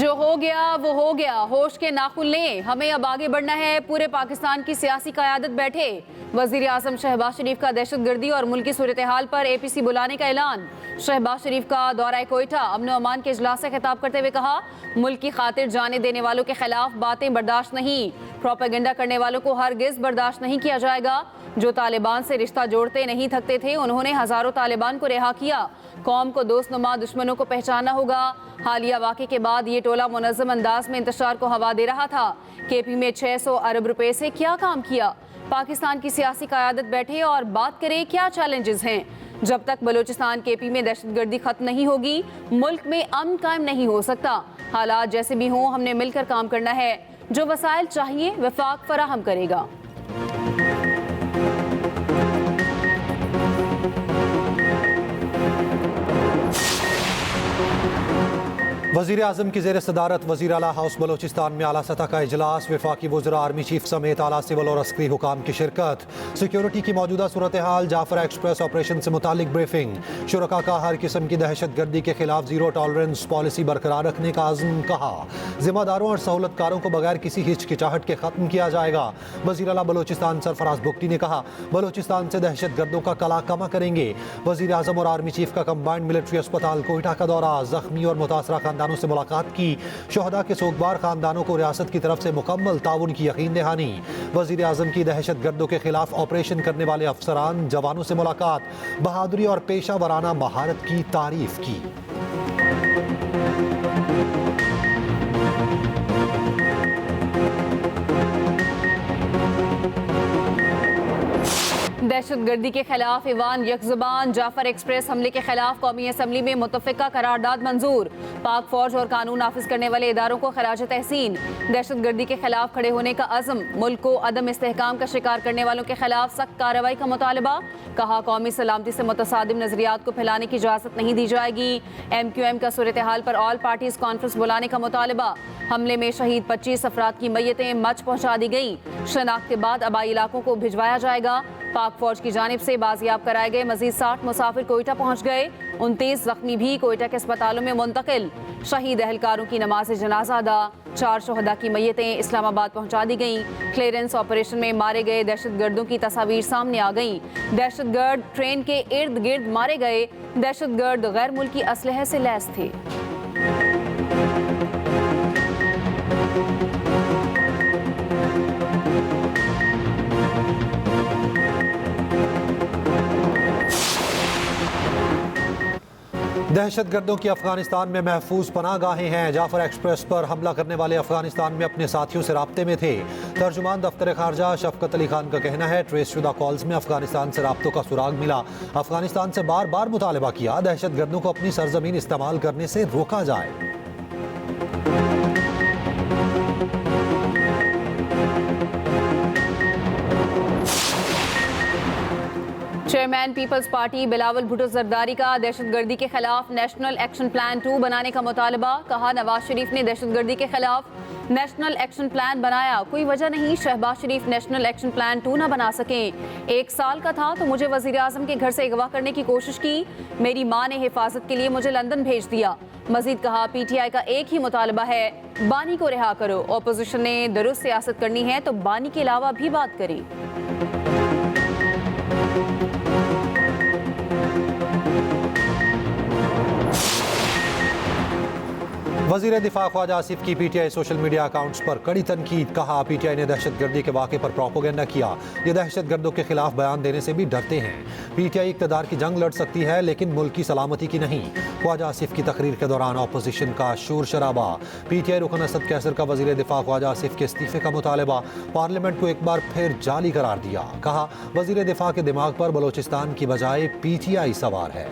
जो हो गया वो हो गया, होश के नाखुन लें, हमें अब आगे बढ़ना है। पूरे पाकिस्तान की सियासी क़यादत बैठे। वज़ीर आज़म शहबाज शरीफ का दहशतगर्दी और मुल्की सूरत हाल पर APC बुलाने का ऐलान। शहबाज शरीफ का दौरा कोयटा, अमन व अमान के इजलास से खिताब करते हुए कहा, मुल्क की खातिर जाने देने वालों के खिलाफ बातें बर्दाश्त नहीं, प्रोपेगेंडा करने वालों को हरगिज़ बर्दाश्त नहीं किया जाएगा। जो तालिबान से रिश्ता जोड़ते नहीं थकते थे, उन्होंने हज़ारों तालिबान को रिहा किया। कौम को दोस्तनुमा दुश्मनों को पहचानना होगा। हालिया वाक़े के बाद ये टोला मुनज़्ज़म अंदाज में इंतशार को हवा दे रहा था। KP में 600 अरब रुपए से क्या काम किया। पाकिस्तान की सियासी क़यादत बैठे और बात करे क्या चैलेंजेस हैं। जब तक बलूचिस्तान KP में दहशतगर्दी खत्म नहीं होगी, मुल्क में अमन कायम नहीं हो सकता। हालात जैसे भी हों, हमने मिलकर काम करना है। जो वसाइल चाहिए वफाक फराहम करेगा। वज़ीर आज़म की ज़ेर सदारत वज़ीर आला हाउस बलोचिस्तान में आला सतह का इजलास। वफाकी वज़रा, आर्मी चीफ समेत आला सिविल और अस्करी हुकाम की शिरकत। सिक्योरिटी की मौजूदा सूरत हाल, जाफर एक्सप्रेस ऑपरेशन से मुतालिक ब्रीफिंग। शुरका का हर किस्म की दहशत गर्दी के खिलाफ ज़ीरो टॉलरेंस पॉलिसी बरकरार रखने का अज़्म। कहा, ज़िम्मेदारों और सहूलतकारों को बगैर किसी हिचकिचाहट के ख़त्म किया जाएगा। वज़ीर आला बलोचिस्तान सरफराज बुगटी ने कहा, बलोचिस्तान से दहशत गर्दों का कला कमा करेंगे। वज़ीर आज़म और आर्मी चीफ का कंबाइंड मिलिट्री अस्पताल कोयटा का दौरा, जख्मी और मुतासरा खानदानों से मुलाकात की। शोहदा के सोगवार खानदानों को रियासत की तरफ से मुकम्मल ताउन की यकीन दहानी। वज़ीर आज़म की दहशत गर्दों के खिलाफ ऑपरेशन करने वाले अफसरान जवानों से मुलाकात, बहादुरी और पेशा वराना महारत की तारीफ की। दहशतगर्दी के खिलाफ ईवान यकजुबान, जाफर एक्सप्रेस हमले के खिलाफ कौमी असम्बली में मुतफ़िका करारदाद मंजूर। पाक फौज और कानून नाफिज करने वाले इदारों को खराज तहसीन। दहशतगर्दी के खिलाफ खड़े होने का अज़म, मुल्क को अदम इस्तेहकाम का शिकार करने वालों के खिलाफ सख्त कार्रवाई का मुतालबा। कहा, कौमी सलामती से मुतसादिम नजरियात को फैलाने की इजाज़त नहीं दी जाएगी। MQM का सूरत हाल पर ऑल पार्टीज कॉन्फ्रेंस बुलाने का मुतालबा। हमले में शहीद 25 अफराद की मैयतें मच पहुँचा दी गई। शनाख्त के बाद आबाई इलाकों को भिजवाया जाएगा। पाक फौज की जानिब से बाजियाब कराए गए मजीद 60 मुसाफिर कोयटा पहुँच गए। 29 जख्मी भी कोयटा के अस्पतालों में मुंतकिल। शहीद एहलकारों की नमाज जनाजा अदा। 4 शोहदा की मैयतें इस्लामाबाद पहुँचा दी गईं। क्लियरेंस ऑपरेशन में मारे गए दहशतगर्दों की तस्वीर सामने आ गईं। दहशतगर्द ट्रेन के इर्द गिर्द मारे गए। दहशतगर्द गैर मुल्की असलहे से लैस थे। दहशतगर्दों की अफगानिस्तान में महफूज पनाहगाहें हैं। जाफर एक्सप्रेस पर हमला करने वाले अफगानिस्तान में अपने साथियों से राब्ते में थे। तर्जुमान दफ्तर खारजा शफकत अली खान का कहना है, ट्रेस शुदा कॉल्स में अफगानिस्तान से राब्तों का सुराग मिला। अफगानिस्तान से बार बार मुतालबा किया, दहशतगर्दों को अपनी सरजमीन इस्तेमाल करने से रोका जाए। चेयरमैन पीपल्स पार्टी बिलावल भुट्टो जरदारी का दहशतगर्दी के खिलाफ नेशनल एक्शन प्लान 2 बनाने का मुतालबा। कहा, नवाज शरीफ ने दहशतगर्दी के खिलाफ नेशनल एक्शन प्लान बनाया, कोई वजह नहीं शहबाज शरीफ नेशनल एक्शन प्लान 2 ना बना सकें। 1 साल का था तो मुझे वजीर आजम के घर से अगवा करने की कोशिश की। मेरी माँ ने हिफाजत के लिए मुझे लंदन भेज दिया। मजीद कहा, PTI का एक ही मुतालबा है, बानी को रिहा करो। अपोजिशन ने दुरुस्त सियासत करनी है तो बानी के अलावा भी बात करें। वज़ीर दिफा ख्वाजा आसिफ की PTI सोशल मीडिया अकाउंट्स पर कड़ी तनकीद। कहा, PTI ने दहशतगर्दी के वाक़े पर प्रोपेगेंडा किया। ये दहशतगर्दों के खिलाफ बयान देने से भी डरते हैं। PTI इक़्तिदार की जंग लड़ सकती है लेकिन मुल्क की सलामती की नहीं। ख्वाजा आसिफ की तकरीर के दौरान अपोजिशन का शोर शराबा। PTI रुकन असद कैसर का वज़ीर दिफा ख्वाजा आसिफ के इस्तीफ़े का मुतालबा। पार्लियामेंट को एक बार फिर जाली करार दिया। कहा, वज़ीर दिफा के दिमाग पर बलोचिस्तान की बजाय PTI सवार है।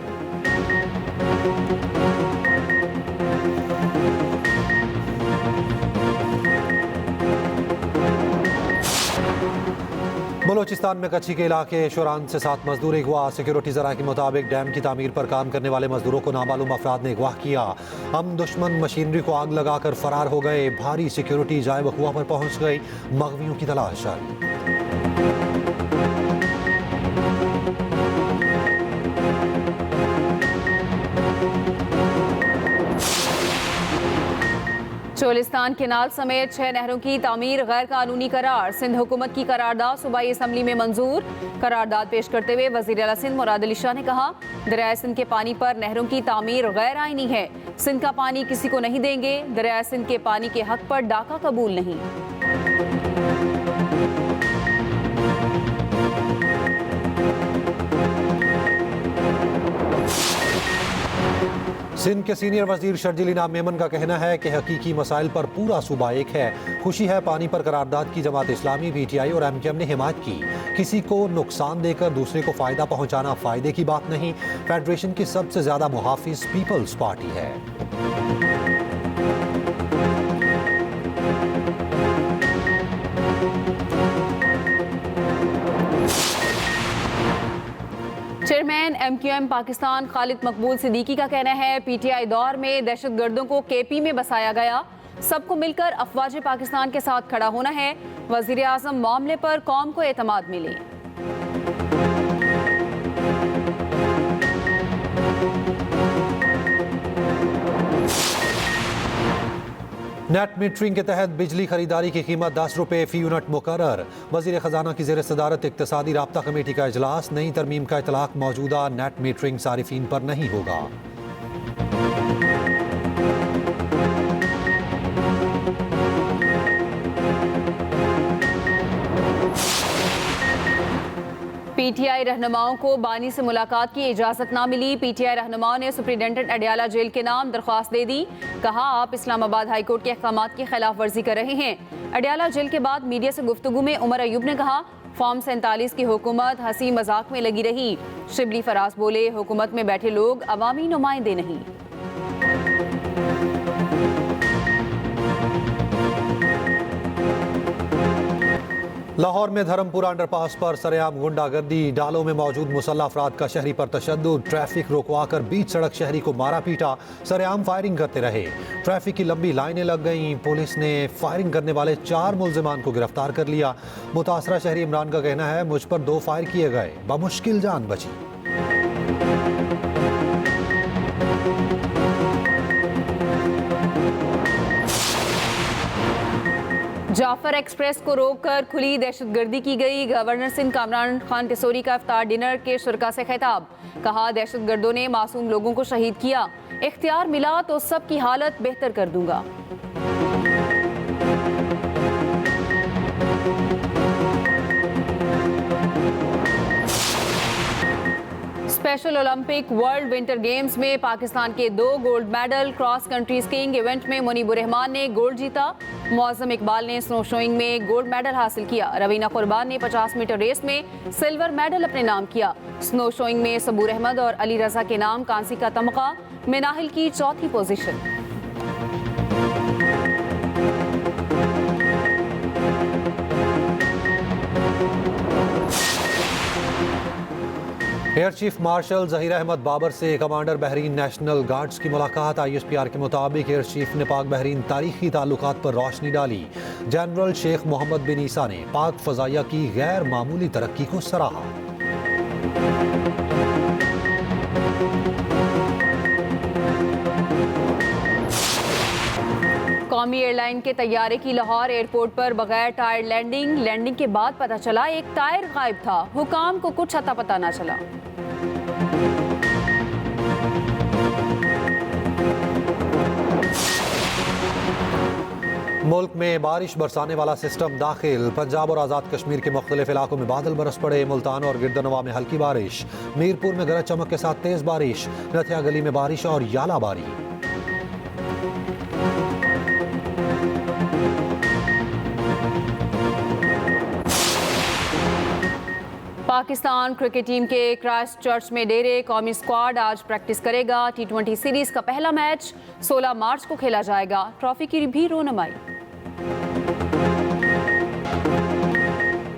बलोचिस्तान में कच्ची के इलाके शोरान से 7 मजदूर अगवा। सिक्योरिटी ज़रा के मुताबिक डैम की तामीर पर काम करने वाले मजदूरों को नामालूम अफराद ने अगवा किया। हम दुश्मन मशीनरी को आग लगाकर फरार हो गए। भारी सिक्योरिटी जाए वकुआ पर पहुंच गई। मगवियों की तलाश जारी। चोलिस्तान केनाल समेत 6 नहरों की तामीर गैर कानूनी करार। सिंध हुकूमत की करारदाद सूबाई असम्बली में मंजूर। करारदाद पेश करते हुए वज़ीर आला सिंध मुराद अली शाह ने कहा, दरियाए सिंध के पानी पर नहरों की तामीर गैर आईनी है। सिंध का पानी किसी को नहीं देंगे। दरियाए सिंध के पानी के हक पर डाका कबूल नहीं। सिंध के सीनियर वजीर शर्जील इनाम मेमन का कहना है कि हकीकी मसाइल पर पूरा सूबा एक है। खुशी है पानी पर करारदाद की जमात इस्लामी, PTI और MKM ने हिमायत की। किसी को नुकसान देकर दूसरे को फायदा पहुंचाना फायदे की बात नहीं। फेडरेशन की सबसे ज्यादा मुहाफिज पीपल्स पार्टी है। चेयरमैन MQM पाकिस्तान खालिद मकबूल सिद्दीकी का कहना है, PTI दौर में दहशतगर्दों को KP में बसाया गया। सबको मिलकर अफवाज पाकिस्तान के साथ खड़ा होना है। वजीर आजम मामले पर कौम को एतमाद मिले। नेट मीटरिंग के तहत बिजली खरीदारी की कीमत 10 रुपये फी यूनिट मुकर्रर। वजीर खजाना की जेर सदारत इक्तसादी राब्ता कमेटी का इजलास। नई तरमीम का इतलाक मौजूदा नेट मीटरिंग सारिफीन पर नहीं होगा। PTI रहनुमाओं को बानी से मुलाकात की इजाजत ना मिली। PTI रहनुमाओं ने सुप्रिंटेंडेंट अडियाला जेल के नाम दरख्वास्त दे दी। कहा, आप इस्लामाबाद हाईकोर्ट के अहकामात की खिलाफ वर्जी कर रहे हैं। अडियाला जेल के बाद मीडिया से गुफ्तगू में उमर अयूब ने कहा, फॉर्म 47 की हुकूमत हंसी मजाक में लगी रही। शिबली फराज बोले, हुकूमत में बैठे लोग अवामी नुमाइंदे नहीं। लाहौर में धर्मपुरा अंडरपास पर सरेआम गुंडागर्दी। डालों में मौजूद मुसल्लह अफराद का शहरी पर तशद्दुद। ट्रैफिक रोकवाकर बीच सड़क शहरी को मारा पीटा। सरेआम फायरिंग करते रहे। ट्रैफिक की लंबी लाइनें लग गईं। पुलिस ने फायरिंग करने वाले 4 मुल्जिमान को गिरफ्तार कर लिया। मुतासरा शहरी इमरान का कहना है, मुझ पर 2 फायर किए गए, बमुश्किल जान बची। जाफर एक्सप्रेस को रोककर खुली दहशतगर्दी की गई। गवर्नर सिंध कामरान खान टिसोरी का इफ्तार डिनर के शुरका से खिताब। कहा, दहशतगर्दों ने मासूम लोगों को शहीद किया। इख्तियार मिला तो सबकी हालत बेहतर कर दूंगा। Special Olympic world winter games में पाकिस्तान के 2 gold medal. Cross country skiing event में मुनीबुर रहमान ने गोल्ड जीता। मौज़म इकबाल ने स्नो शोइंग में गोल्ड मेडल हासिल किया। रवीना कुर्बान ने 50 मीटर रेस में सिल्वर मेडल अपने नाम किया। स्नो शोइंग में सबूर अहमद और अली रजा के नाम कांसी का तमगा। मिनाहिल की चौथी position. Air chief marshal Zaheer Ahmed Babar से कमांडर बहरीन नेशनल गार्ड्स की मुलाकात। ISPR के मुताबिक एयर चीफ ने पाक बहरीन तारीखी ताल्लुकात पर रोशनी डाली। जनरल शेख मोहम्मद बिन ईसा ने पाक फजाइया की गैर मामूली तरक्की को सराहा। कौमी एयरलाइन के तैयारे की लाहौर एयरपोर्ट पर बगैर टायर लैंडिंग। लैंडिंग के बाद पता चला एक टायर गायब था। हुकाम को कुछ अता पता ना चला। मुल्क में बारिश बरसाने वाला सिस्टम दाखिल। पंजाब और आज़ाद कश्मीर के मुख्तलिफ इलाकों में बादल बरस पड़े। मुल्तान और गिरदनवा में हल्की बारिश। मीरपुर में गरज चमक के साथ तेज बारिश। रथिया गली में बारिश और यालाबारी। पाकिस्तान क्रिकेट टीम के क्राइस्ट चर्च में डेरे। कौमी स्क्वाड आज प्रैक्टिस करेगा। T20 सीरीज का पहला मैच 16 मार्च को खेला जाएगा। ट्रॉफी की भी रोनमाई।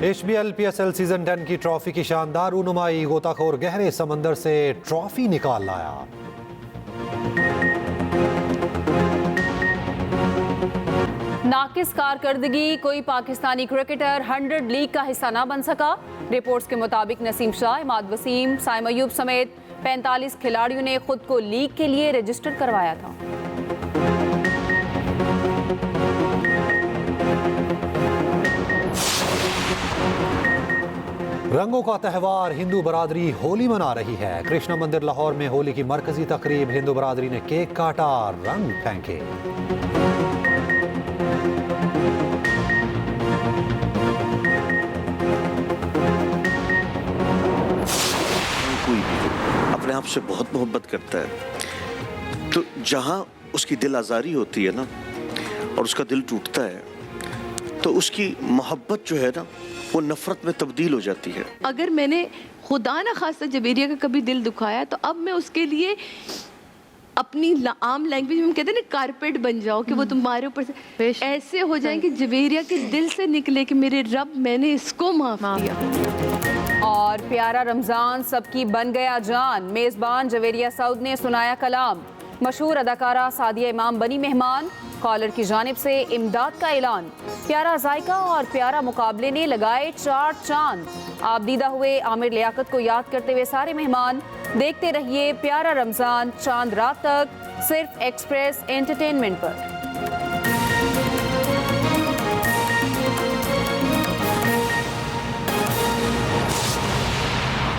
HBL PSL सीजन 10 की ट्रॉफी की शानदार रोनुमाई। गोताखोर गहरे समंदर से ट्रॉफी निकाल लाया। नाकिस कारकर्दगी। कोई पाकिस्तानी क्रिकेटर 100 लीग का हिस्सा ना बन सका। रिपोर्ट्स के मुताबिक नसीम शाह, इमाद वसीम, साइम अयूब समेत 45 खिलाड़ियों ने खुद को लीग के लिए रजिस्टर करवाया था। रंगों का त्यौहार हिंदू बरादरी होली मना रही है। कृष्ण मंदिर लाहौर में होली की मरकजी तकरीब, हिंदू बरादरी ने केक काटा, रंग फेंके। कोई भी अपने आप से बहुत मोहब्बत करता है, तो जहां उसकी दिल आज़ारी होती है ना और उसका दिल टूटता है, तो उसकी मोहब्बत जो है ना वो नफरत में तब्दील हो जाती है। अगर मैंने खुदा न खास्ता जवेरिया का कभी दिल दुखाया तो अब मैं उसके लिए अपनी आम लैंग्वेज में हम कहते हैं ना कारपेट बन जाओ कि वो तुम्हारे ऊपर से ऐसे हो जाए कि जवेरिया के दिल से निकले कि मेरे रब मैंने इसको माफ किया। और प्यारा रमजान सबकी बन गया जान, मेजबान जवेरिया सऊद ने सुनाया कलाम। मशहूर अदाकारा सादिया इमाम बनी मेहमान, कॉलर की जानिब से इमदाद का ऐलान। प्यारा जायका और प्यारा मुकाबले ने लगाए 4 चांद। आप दीदा हुए आमिर लियाकत को याद करते हुए सारे मेहमान। देखते रहिए प्यारा रमजान चांद रात तक, सिर्फ एक्सप्रेस एंटरटेनमेंट पर।